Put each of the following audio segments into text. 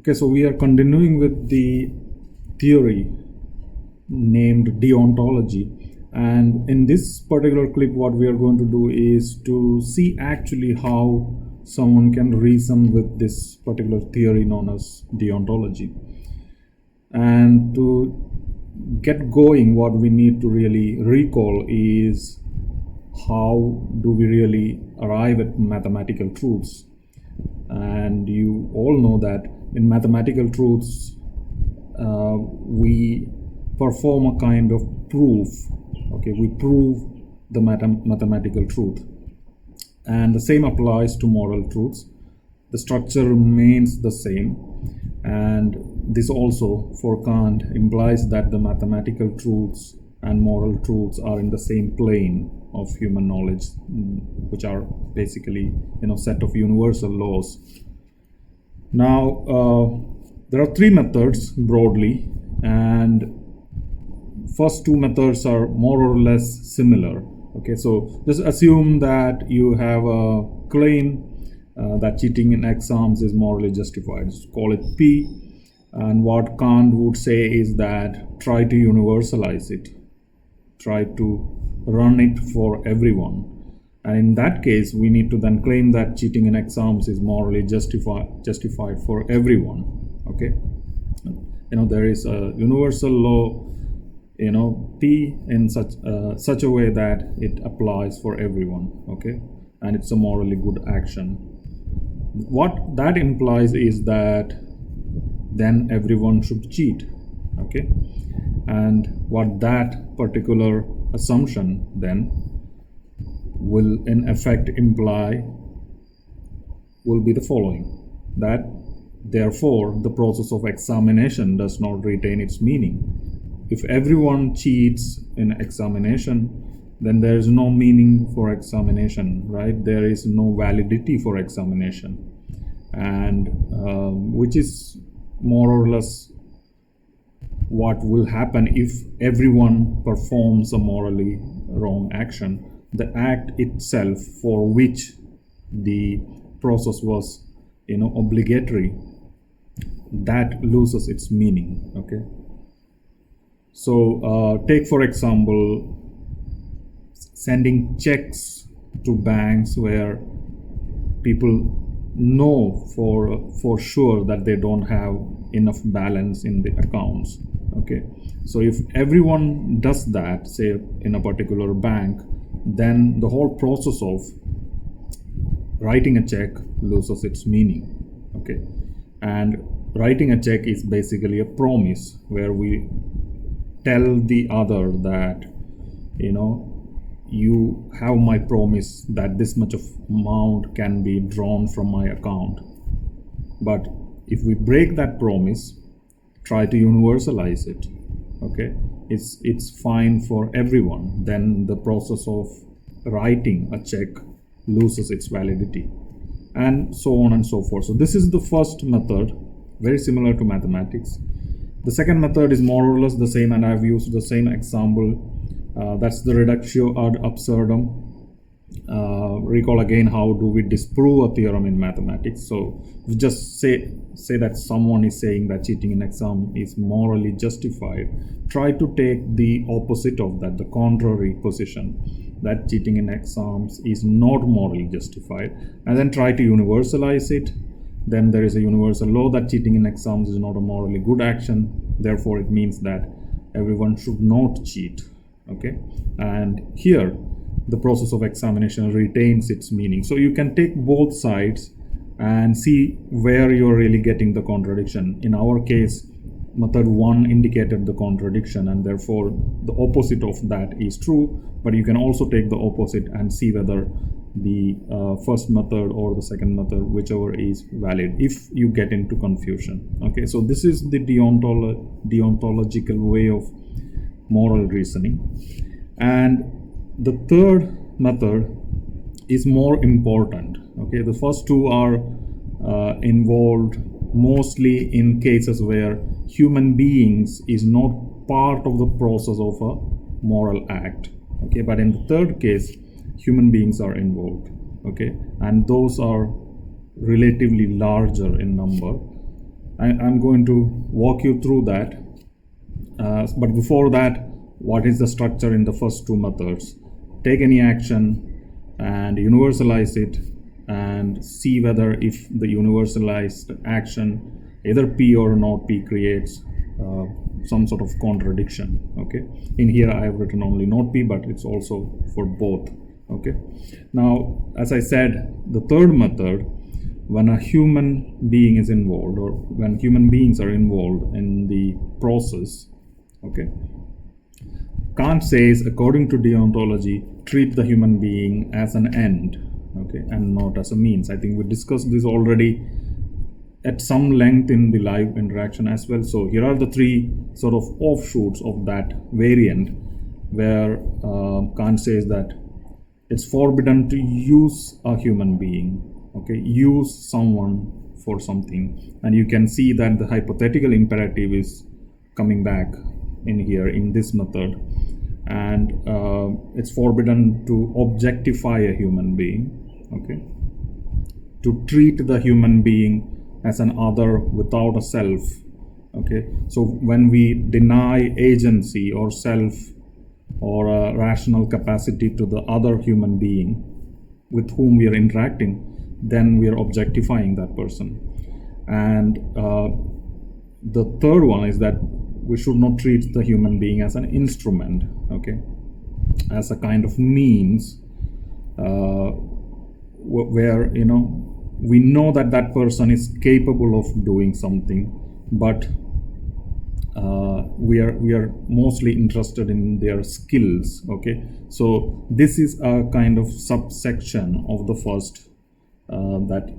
Okay, so we are continuing with the theory named deontology, and in this particular clip what we are going to do is to see actually how someone can reason with this particular theory known as deontology. And to get going, what we need to really recall is how do we really arrive at mathematical truths. And you all know that in mathematical truths we perform a kind of proof. Okay, we prove the mathematical truth, and the same applies to moral truths. The structure remains the same, and this also for Kant implies that the mathematical truths and moral truths are in the same plane of human knowledge, which are basically set of universal laws. Now there are three methods broadly, and first two methods are more or less similar. Okay, so just assume that you have a claim that cheating in exams is morally justified. Just call it P, and what Kant would say is that try to universalize it, try to run it for everyone. And in that case, we need to then claim that cheating in exams is morally justified for everyone. Okay, there is a universal law, P, in such a way that it applies for everyone. Okay, and it's a morally good action. What that implies is that then everyone should cheat. Okay, and what that particular assumption then will in effect imply will be the following: that therefore the process of examination does not retain its meaning. If everyone cheats in examination, then there is no meaning for examination, right? There is no validity for examination, and which is more or less what will happen if everyone performs a morally wrong action. The act itself for which the process was obligatory, that loses its meaning. Okay, so take for example sending checks to banks where people know for sure that they don't have enough balance in the accounts. Okay, so if everyone does that, say in a particular bank, then the whole process of writing a check loses its meaning. Okay, and writing a check is basically a promise where we tell the other that you have my promise that this much of amount can be drawn from my account. But if we break that promise, try to universalize it, okay, it's fine for everyone, then the process of writing a check loses its validity, and so on and so forth. So this is the first method, very similar to mathematics. The second method is more or less the same, and I've used the same example. That's the reductio ad absurdum. Recall again, how do we disprove a theorem in mathematics? So we just say that someone is saying that cheating in exam is morally justified. Try to take the opposite of that, the contrary position, that cheating in exams is not morally justified, and then try to universalize it. Then there is a universal law that cheating in exams is not a morally good action, therefore it means that everyone should not cheat. Okay, and here the process of examination retains its meaning. So you can take both sides and see where you're really getting the contradiction. In our case, method 1 indicated the contradiction, and therefore the opposite of that is true, but you can also take the opposite and see whether the first method or the second method, whichever is valid, if you get into confusion. Okay, so this is the deontological way of moral reasoning. And the third method is more important. Okay, the first two are involved mostly in cases where human beings is not part of the process of a moral act. Okay, but in the third case, human beings are involved. Okay, and those are relatively larger in number. I'm going to walk you through that. But before that, what is the structure in the first two methods? Take any action and universalize it, and see whether if the universalized action, either P or not P, creates some sort of contradiction. Okay, in here I have written only not P, but it's also for both. Okay, now as I said, the third method, when a human being is involved, or when human beings are involved in the process, okay, Kant says, according to deontology, treat the human being as an end, okay, and not as a means. I think we discussed this already at some length in the live interaction as well. So here are the three sort of offshoots of that variant, where Kant says that it's forbidden to use a human being, okay, use someone for something. And you can see that the hypothetical imperative is coming back in here in this method. And it's forbidden to objectify a human being, okay, to treat the human being as an other without a self, okay. So when we deny agency or self or a rational capacity to the other human being with whom we are interacting, then we are objectifying that person. And the third one is that we should not treat the human being as an instrument, okay, as a kind of means where, you know, we know that that person is capable of doing something, but we are mostly interested in their skills, okay. So this is a kind of subsection of the first that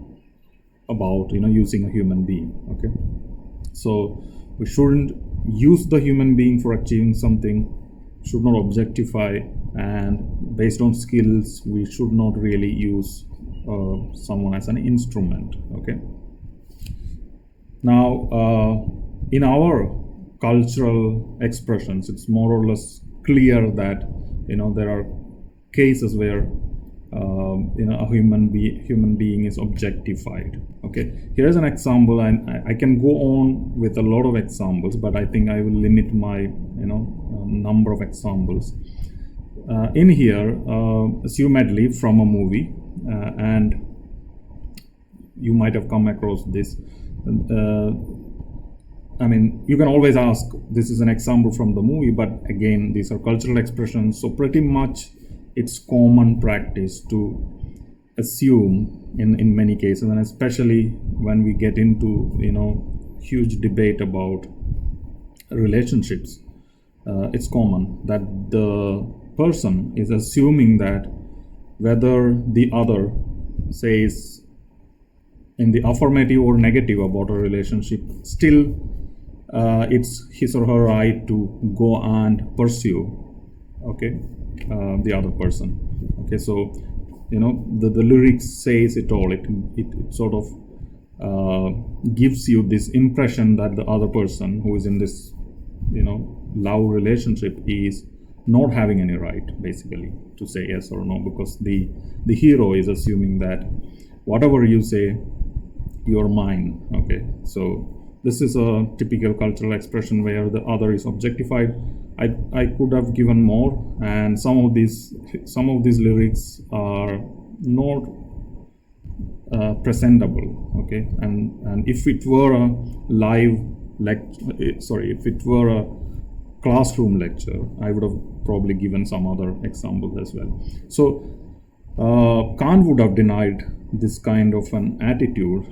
about, you know, using a human being, okay. So we shouldn't use the human being for achieving something, should not objectify, and based on skills we should not really use someone as an instrument, okay. Now in our cultural expressions, it's more or less clear that, you know, there are cases where you know, a human being is objectified, okay. Here is an example, and I can go on with a lot of examples, but I think I will limit my, you know, number of examples. In here, assumedly from a movie, and you might have come across this. I mean, you can always ask, this is an example from the movie, but again, these are cultural expressions, so pretty much it's common practice to assume in many cases, and especially when we get into, you know, huge debate about relationships, it's common that the person is assuming that whether the other says in the affirmative or negative about a relationship, still it's his or her right to go and pursue, okay, the other person, okay. So, you know, the lyrics says it all. It sort of gives you this impression that the other person who is in this, you know, love relationship is not having any right, basically, to say yes or no, because the hero is assuming that whatever you say, you're mine, okay. So this is a typical cultural expression where the other is objectified. I could have given more, and some of these lyrics are not presentable, okay. And if it were a live if it were a classroom lecture, I would have probably given some other examples as well. So Kant would have denied this kind of an attitude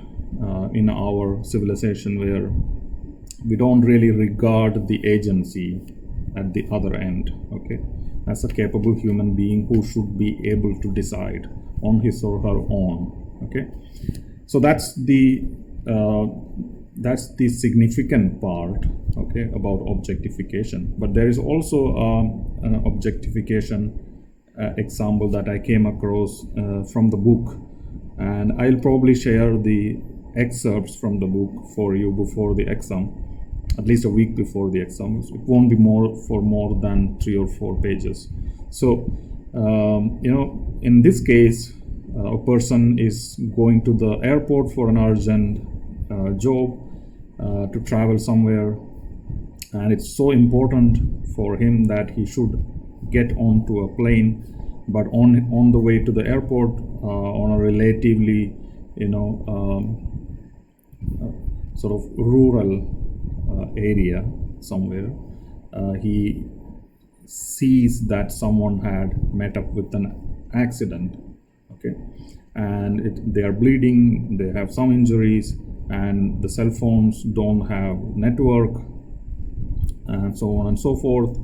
in our civilization, where we don't really regard the agency at the other end, okay, as a capable human being who should be able to decide on his or her own, okay. So that's the significant part, okay, about objectification. But there is also an objectification example that I came across from the book, and I'll probably share the excerpts from the book for you before the exam, at least a week before the exam. It won't be more than 3 or 4 pages. So you know, in this case, a person is going to the airport for an urgent job, to travel somewhere, and it's so important for him that he should get onto a plane, but on the way to the airport, on a relatively sort of rural area somewhere, he sees that someone had met up with an accident, okay, and they are bleeding, they have some injuries, and the cell phones don't have network, and so on and so forth.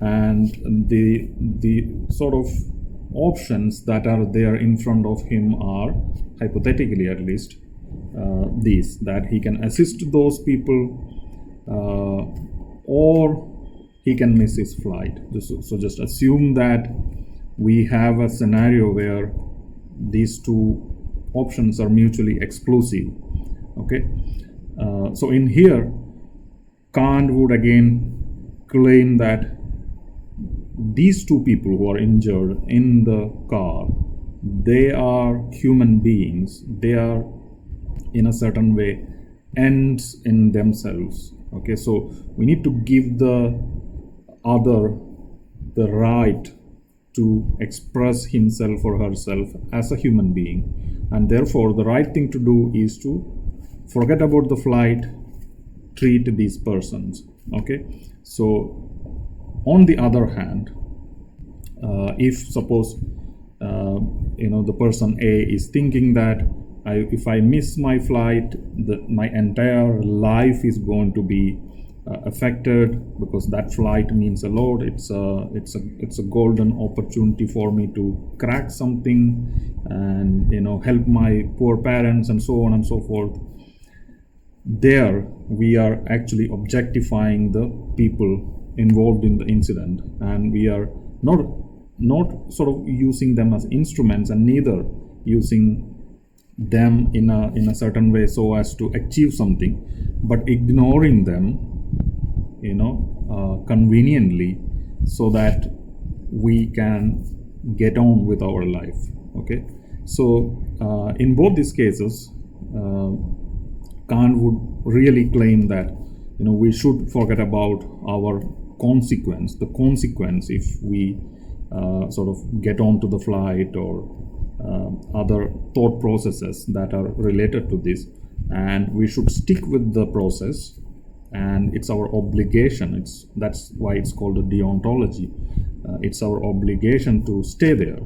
And the sort of options that are there in front of him are, hypothetically at least, these: that he can assist those people, or he can miss his flight. So just assume that we have a scenario where these two options are mutually exclusive, okay. So in here, Kant would again claim that these two people who are injured in the car, they are human beings. They are, in a certain way, ends in themselves, okay. So we need to give the other the right to express himself or herself as a human being, and therefore the right thing to do is to forget about the flight, treat these persons, okay. So on the other hand, if suppose the person A is thinking that if I miss my flight, my entire life is going to be affected, because that flight means a lot. It's a golden opportunity for me to crack something and help my poor parents and so on and so forth. There we are actually objectifying the people involved in the incident, and we are not sort of using them as instruments, and neither using them in a certain way so as to achieve something, but ignoring them conveniently, so that we can get on with our life, okay. So in both these cases, Kant would really claim that we should forget about our consequence, the consequence if we sort of get onto the flight, or other thought processes that are related to this, and we should stick with the process, and it's our obligation. That's why it's called a deontology. It's our obligation to stay there,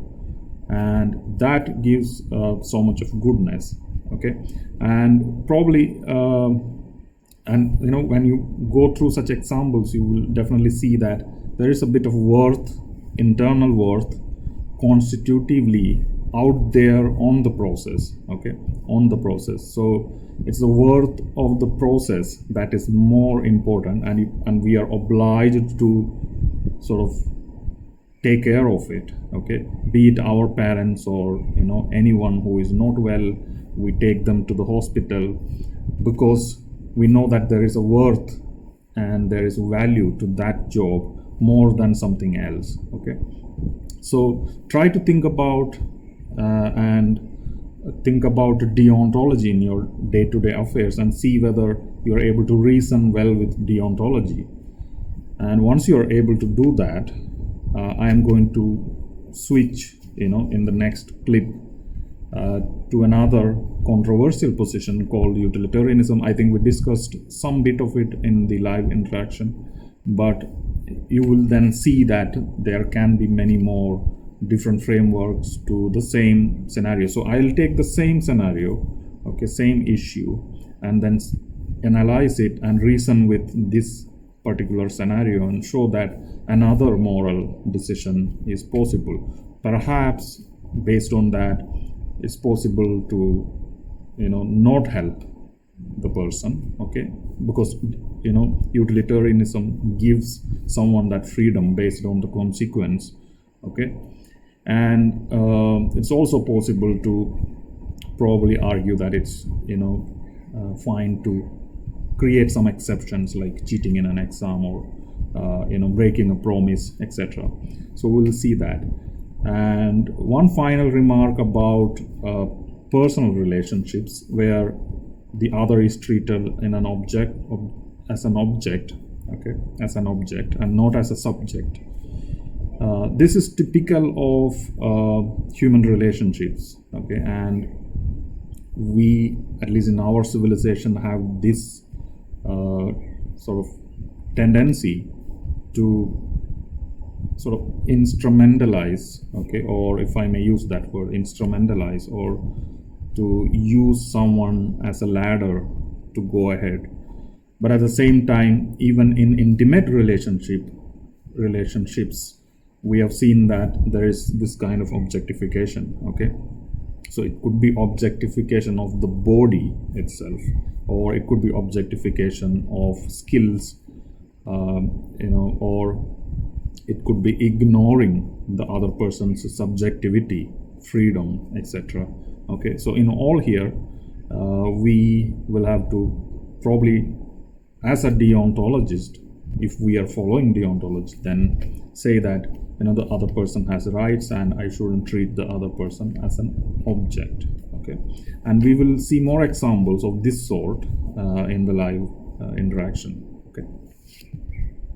and that gives so much of goodness, okay. And probably and when you go through such examples, you will definitely see that there is a bit of worth, internal worth, constitutively out there on the process, okay, on the process. So it's the worth of the process that is more important, and we are obliged to sort of take care of it, okay. Be it our parents or anyone who is not well, we take them to the hospital because we know that there is a worth and there is value to that job more than something else, okay. So try to think about deontology in your day-to-day affairs, and see whether you're able to reason well with deontology. And once you're able to do that, I am going to switch in the next clip to another controversial position called utilitarianism. I think we discussed some bit of it in the live interaction, but you will then see that there can be many more different frameworks to the same scenario. So I'll take the same scenario, okay, same issue, and then analyze it and reason with this particular scenario and show that another moral decision is possible. Perhaps based on that, it's possible to not help the person, okay, because utilitarianism gives someone that freedom based on the consequence, okay. And it's also possible to probably argue that it's fine to create some exceptions, like cheating in an exam, or breaking a promise, etc. So we'll see that. And one final remark about personal relationships, where the other is treated in an object as an object, okay, as an object and not as a subject. This is typical of human relationships, okay, and we, at least in our civilization, have this sort of tendency to sort of instrumentalize, okay, or if I may use that word, instrumentalize, or to use someone as a ladder to go ahead. But at the same time, even in intimate relationships, we have seen that there is this kind of objectification, okay. So it could be objectification of the body itself, or it could be objectification of skills, or it could be ignoring the other person's subjectivity, freedom, etc. Okay, so in all here, we will have to probably, as a deontologist, if we are following deontology, then say that the other person has rights and I shouldn't treat the other person as an object. Okay, and we will see more examples of this sort in the live interaction. Okay.